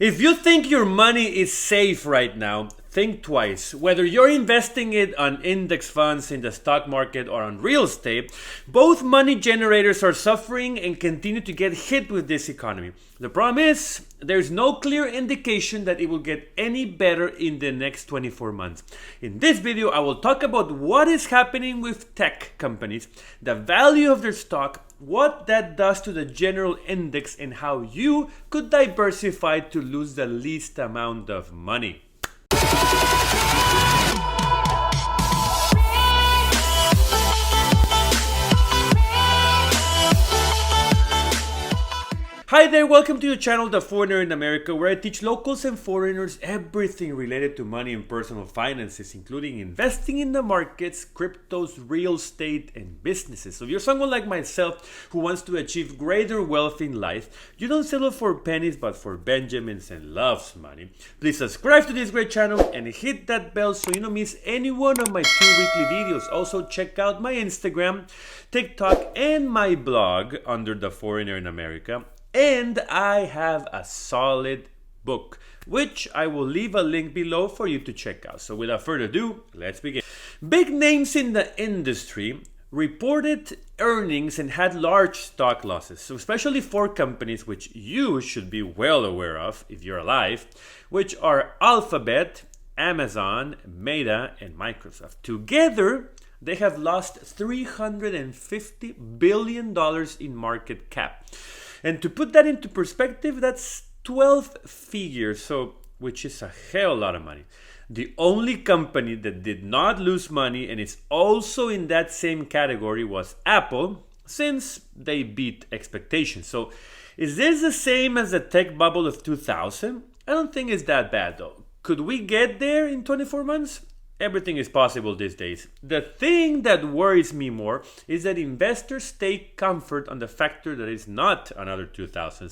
If you think your money is safe right now, think twice. Whether you're investing it on index funds in the stock market or on real estate, both money generators are suffering and continue to get hit with this economy. The problem is, there's no clear indication that it will get any better in the next 24 months. In this video, I will talk about what is happening with tech companies, the value of their stock, what that does to the general index, and how you could diversify to lose the least amount of money. Hi there, welcome to your channel, The Foreigner in America, where I teach locals and foreigners everything related to money and personal finances, including investing in the markets, cryptos, real estate, and businesses. So if you're someone like myself who wants to achieve greater wealth in life, you don't settle for pennies but for Benjamins and loves money, please subscribe to this great channel and hit that bell so you don't miss any one of my 2 weekly videos. Also check out my Instagram, TikTok, and my blog under The Foreigner in America. And I have a solid book, which I will leave a link below for you to check out. So without further ado, let's begin. Big names in the industry reported earnings and had large stock losses. So especially 4 companies which you should be well aware of if you're alive, which are Alphabet, Amazon, Meta, and Microsoft. Together, they have lost $350 billion in market cap. And to put that into perspective, that's 12 figures, which is a hell of a lot of money. The only company that did not lose money and is also in that same category was Apple, since they beat expectations. So is this the same as the tech bubble of 2000? I don't think it's that bad though. Could we get there in 24 months? Everything is possible these days. The thing that worries me more is that investors take comfort on the factor that it's not another 2000.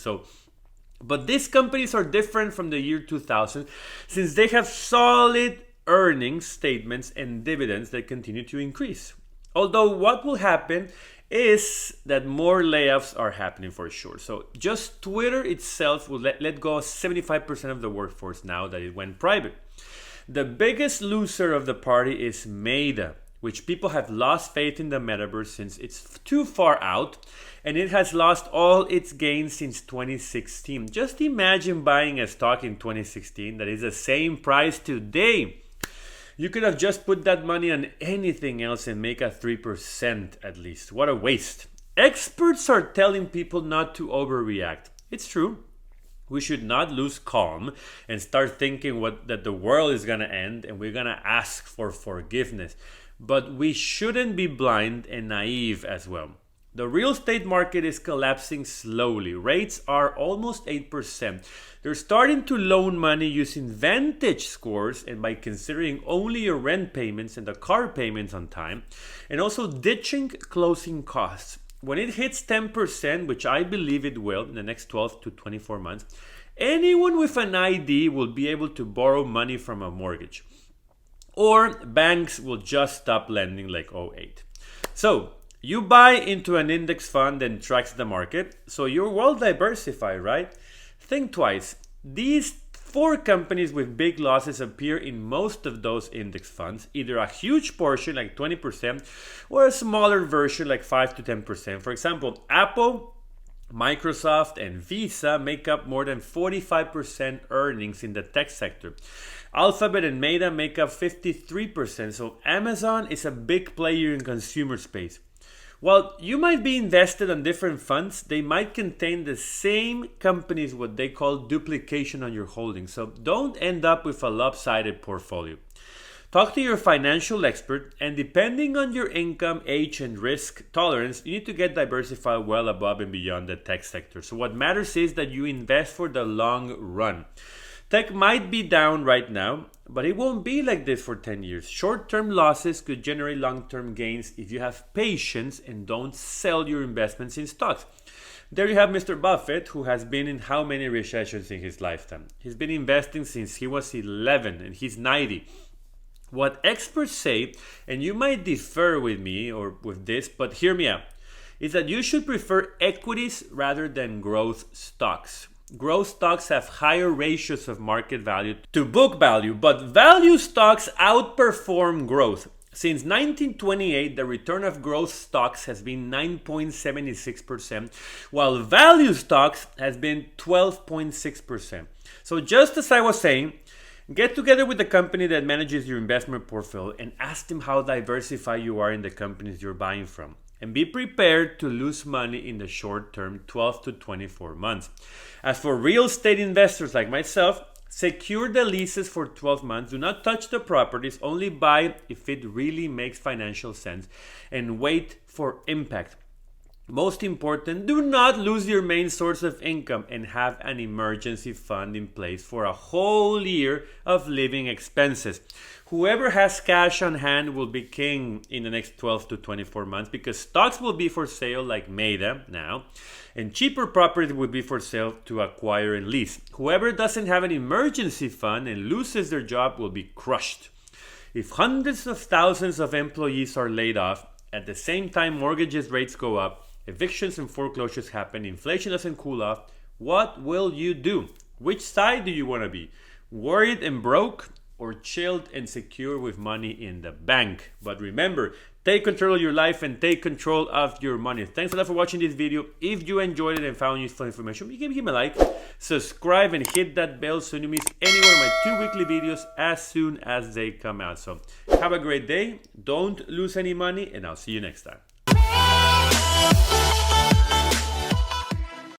But these companies are different from the year 2000 since they have solid earnings statements and dividends that continue to increase. Although what will happen is that more layoffs are happening for sure. So just Twitter itself will let go of 75% of the workforce now that it went private. The biggest loser of the party is Meta, which people have lost faith in the metaverse since it's too far out, and it has lost all its gains since 2016. Just imagine buying a stock in 2016 that is the same price today. You could have just put that money on anything else and make a 3% at least. What a waste. Experts are telling people not to overreact. It's true. We should not lose calm and start thinking that the world is going to end and we're going to ask for forgiveness. But we shouldn't be blind and naive as well. The real estate market is collapsing slowly. Rates are almost 8%. They're starting to loan money using Vantage scores and by considering only your rent payments and the car payments on time, and also ditching closing costs. When it hits 10%, which I believe it will in the next 12 to 24 months, anyone with an ID will be able to borrow money from a mortgage. Or banks will just stop lending like '08. So you buy into an index fund and tracks the market, so you're well diversified, right? Think twice. These 4 companies with big losses appear in most of those index funds, either a huge portion like 20% or a smaller version like 5 to 10%. For example, Apple, Microsoft, and Visa make up more than 45% earnings in the tech sector. Alphabet and Meta make up 53%, so Amazon is a big player in consumer space. While you might be invested on different funds, they might contain the same companies, what they call duplication on your holdings. So don't end up with a lopsided portfolio. Talk to your financial expert, and depending on your income, age, and risk tolerance, you need to get diversified well above and beyond the tech sector. So what matters is that you invest for the long run. Tech might be down right now, but it won't be like this for 10 years. Short-term losses could generate long-term gains if you have patience and don't sell your investments in stocks. There you have Mr. Buffett, who has been in how many recessions in his lifetime? He's been investing since he was 11 and he's 90. What experts say, and you might differ with me or with this, but hear me out, is that you should prefer equities rather than growth stocks. Growth stocks have higher ratios of market value to book value, but value stocks outperform growth. Since 1928, the return of growth stocks has been 9.76%, while value stocks has been 12.6%. So just as I was saying, get together with the company that manages your investment portfolio and ask them how diversified you are in the companies you're buying from. And be prepared to lose money in the short term, 12 to 24 months. As for real estate investors like myself, secure the leases for 12 months. Do not touch the properties. Only buy if it really makes financial sense. And wait for impact. Most important, do not lose your main source of income and have an emergency fund in place for a whole year of living expenses. Whoever has cash on hand will be king in the next 12 to 24 months because stocks will be for sale like Meta now, and cheaper properties will be for sale to acquire and lease. Whoever doesn't have an emergency fund and loses their job will be crushed. If hundreds of thousands of employees are laid off, at the same time mortgages rates go up, evictions and foreclosures happen, inflation doesn't cool off, what will you do? Which side do you want to be? Worried and broke, or chilled and secure with money in the bank? But remember, take control of your life and take control of your money. Thanks a lot for watching this video. If you enjoyed it and found useful information, you can give me a like, subscribe, and hit that bell so you miss any one of my 2 weekly videos as soon as they come out. So have a great day, don't lose any money, and I'll see you next time.